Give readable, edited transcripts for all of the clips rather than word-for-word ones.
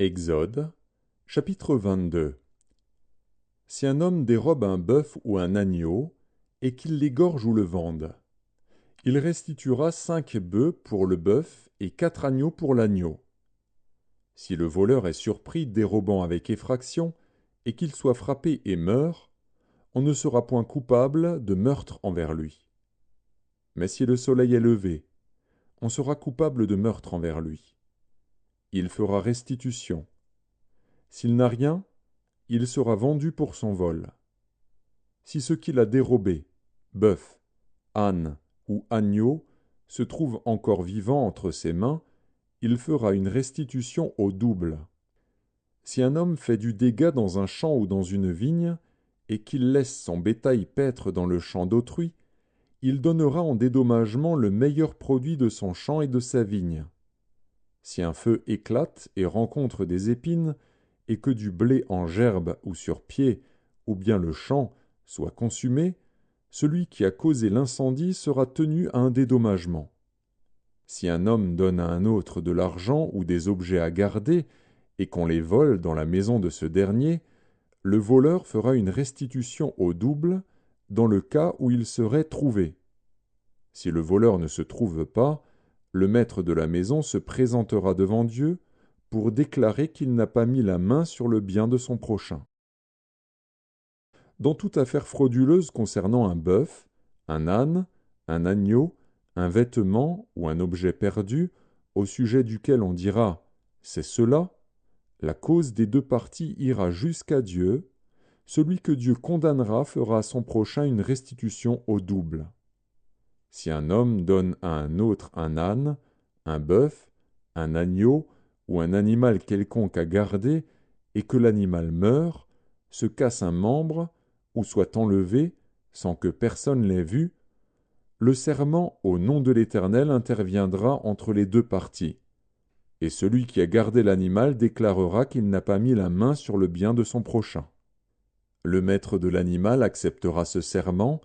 Exode, chapitre 22. Si un homme dérobe un bœuf ou un agneau, et qu'il l'égorge ou le vende, il restituera 5 bœufs pour le bœuf et 4 agneaux pour l'agneau. Si le voleur est surpris dérobant avec effraction, et qu'il soit frappé et meurt, on ne sera point coupable de meurtre envers lui. Mais si le soleil est levé, on sera coupable de meurtre envers lui. Il fera restitution. S'il n'a rien, il sera vendu pour son vol. Si ce qu'il a dérobé, bœuf, âne ou agneau, se trouve encore vivant entre ses mains, il fera une restitution au double. Si un homme fait du dégât dans un champ ou dans une vigne, et qu'il laisse son bétail paître dans le champ d'autrui, il donnera en dédommagement le meilleur produit de son champ et de sa vigne. Si un feu éclate et rencontre des épines, et que du blé en gerbe ou sur pied, ou bien le champ, soit consumé, celui qui a causé l'incendie sera tenu à un dédommagement. Si un homme donne à un autre de l'argent ou des objets à garder, et qu'on les vole dans la maison de ce dernier, le voleur fera une restitution au double, dans le cas où il serait trouvé. Si le voleur ne se trouve pas, le maître de la maison se présentera devant Dieu pour déclarer qu'il n'a pas mis la main sur le bien de son prochain. Dans toute affaire frauduleuse concernant un bœuf, un âne, un agneau, un vêtement ou un objet perdu, au sujet duquel on dira « c'est cela », la cause des deux parties ira jusqu'à Dieu, celui que Dieu condamnera fera à son prochain une restitution au double. Si un homme donne à un autre un âne, un bœuf, un agneau ou un animal quelconque à garder, et que l'animal meure, se casse un membre, ou soit enlevé, sans que personne l'ait vu, le serment au nom de l'Éternel interviendra entre les deux parties, et celui qui a gardé l'animal déclarera qu'il n'a pas mis la main sur le bien de son prochain. Le maître de l'animal acceptera ce serment,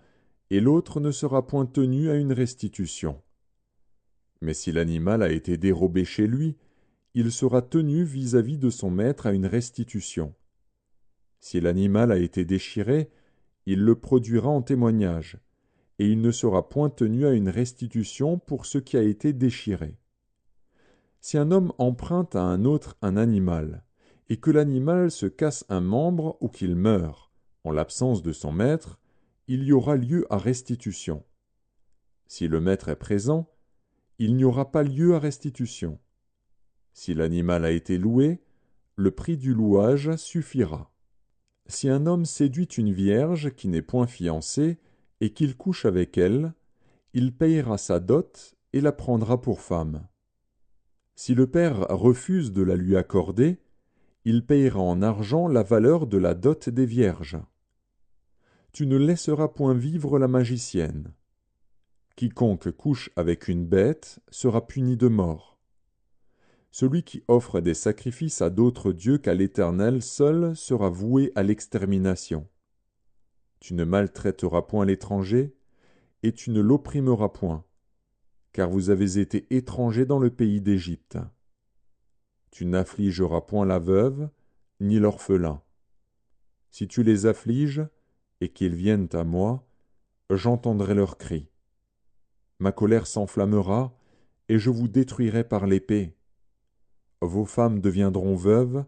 et l'autre ne sera point tenu à une restitution. Mais si l'animal a été dérobé chez lui, il sera tenu vis-à-vis de son maître à une restitution. Si l'animal a été déchiré, il le produira en témoignage, et il ne sera point tenu à une restitution pour ce qui a été déchiré. Si un homme emprunte à un autre un animal, et que l'animal se casse un membre ou qu'il meure, en l'absence de son maître, il y aura lieu à restitution. Si le maître est présent, il n'y aura pas lieu à restitution. Si l'animal a été loué, le prix du louage suffira. Si un homme séduit une vierge qui n'est point fiancée et qu'il couche avec elle, il payera sa dot et la prendra pour femme. Si le père refuse de la lui accorder, il payera en argent la valeur de la dot des vierges. Tu ne laisseras point vivre la magicienne. Quiconque couche avec une bête sera puni de mort. Celui qui offre des sacrifices à d'autres dieux qu'à l'Éternel seul sera voué à l'extermination. Tu ne maltraiteras point l'étranger, et tu ne l'opprimeras point, car vous avez été étrangers dans le pays d'Égypte. Tu n'affligeras point la veuve, ni l'orphelin. Si tu les affliges, et qu'ils viennent à moi, j'entendrai leurs cris. Ma colère s'enflammera, et je vous détruirai par l'épée. Vos femmes deviendront veuves,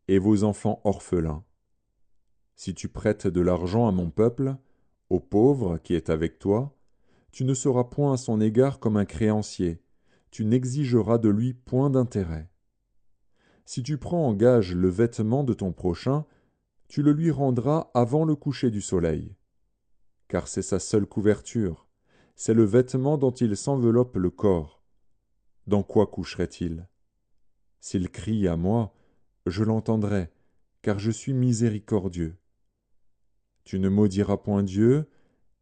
et vos enfants orphelins. Si tu prêtes de l'argent à mon peuple, au pauvre qui est avec toi, tu ne seras point à son égard comme un créancier, tu n'exigeras de lui point d'intérêt. Si tu prends en gage le vêtement de ton prochain, tu le lui rendras avant le coucher du soleil. Car c'est sa seule couverture, c'est le vêtement dont il s'enveloppe le corps. Dans quoi coucherait-il? S'il crie à moi, je l'entendrai, car je suis miséricordieux. Tu ne maudiras point Dieu,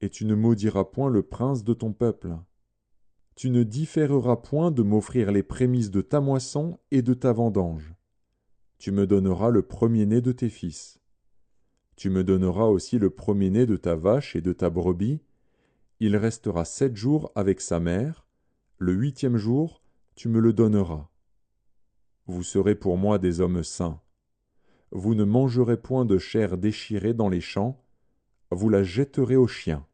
et tu ne maudiras point le prince de ton peuple. Tu ne différeras point de m'offrir les prémices de ta moisson et de ta vendange. Tu me donneras le premier-né de tes fils. Tu me donneras aussi le premier-né de ta vache et de ta brebis. Il restera 7 jours avec sa mère. Le 8e jour, tu me le donneras. vous serez pour moi des hommes saints. Vous ne mangerez point de chair déchirée dans les champs, vous la jetterez aux chiens.